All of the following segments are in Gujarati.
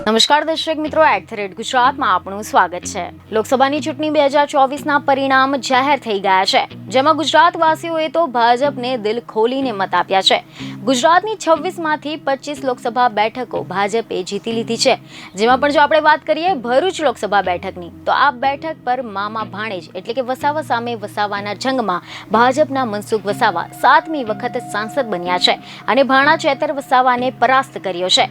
નમસ્કાર દર્શક મિત્રો, @ગુજરાતમાં આપનું સ્વાગત છે। લોકસભાની ચૂંટણી 2024ના પરિણામ જાહેર થઈ ગયા છે, જેમાં ગુજરાતવાસીઓએ તો ભાજપને દિલ ખોલીને મત આપ્યા છે। ગુજરાતની 26માંથી 25 લોકસભા બેઠકો ભાજપે જીતી લીધી છે, જેમાં પણ જો આપણે વાત કરીએ ભરૂચ લોકસભા બેઠકની, તો આ બેઠક પર મામા ભાણેજ એટલે કે વસાવા સામે વસાવાના જંગમાં ભાજપના મનસુખ વસાવા 7મી વખત સાંસદ બન્યા છે અને ભાણા ચેતર વસાવાને પરાસ્ત કર્યો છે।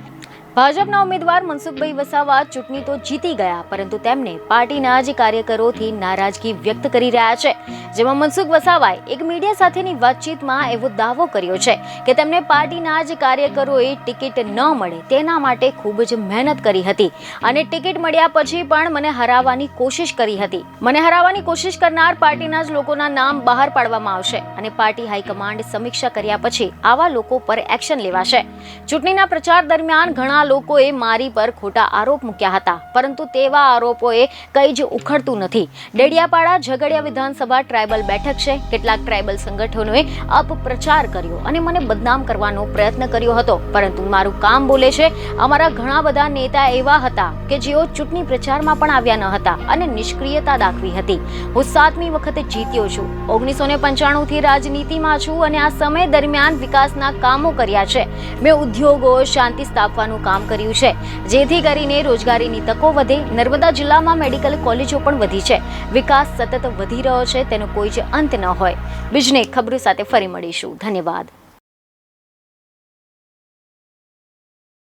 ભાજપના ઉમેદવાર મનસુખભાઈ વસાવા ચૂંટણી તો જીતી ગયા, પરંતુ તેમને પાર્ટીના જ કાર્યકરોથી નારાજગી વ્યક્ત કરી રહ્યા છે, જેમાં મનસુખ વસાવાએ એક મીડિયા સાથેની વાતચીતમાં એવો દાવો કર્યો છે કે તેમને પાર્ટીના જ કાર્યકરોએ ટિકિટ ન મળે તેના માટે ખૂબ જ મહેનત કરી હતી અને ટિકિટ મળ્યા પછી પણ મને હરાવવાની કોશિશ કરી હતી। મને હરાવવાની કોશિશ કરનાર પાર્ટીના જ લોકોના નામ બહાર પાડવામાં આવશે અને પાર્ટી હાઈકમાન્ડ સમીક્ષા કર્યા પછી આવા લોકો પર એક્શન લેવાશે। ચૂંટણીના પ્રચાર દરમિયાન ઘણા લોકોએ મારી પર ખોટા આરોપ મૂક્યા હતા, પરંતુ તેવા આરોપોએ કંઈ જ ઉખડતું નથી। ડેડિયાપાડા ઝઘડિયા વિધાનસભા ટ્રાયબલ બેઠક છે। કેટલાક ટ્રાયબલ સંગઠનોએ અપપ્રચાર કર્યો અને મને બદનામ કરવાનો પ્રયત્ન કર્યો હતો, પરંતુ મારું કામ બોલે છે। અમારા ઘણા બધા નેતા એવા હતા કે જેઓ ચૂંટણી પ્રચારમાં પણ આવ્યા ન હતા અને નિષ્ક્રિયતા દાખવી હતી। હું 7મી વખત જીત્યો છું। 1995થી રાજનીતિમાં છું અને આ સમય દરમિયાન વિકાસના કામો કર્યા છે। મેં ઉદ્યોગો, શાંતિ સ્થાપવાનું કામ કર્યું છે, જેથી કરીને રોજગારીની તકો વધે। નર્મદા જિલ્લામાં મેડિકલ કોલેજો પણ વધી છે। વિકાસ સતત વધી રહ્યો છે, તેનો કોઈ જ અંત ન હોય। બીજને ખબરો સાથે ફરી મળીશું। ધન્યવાદ।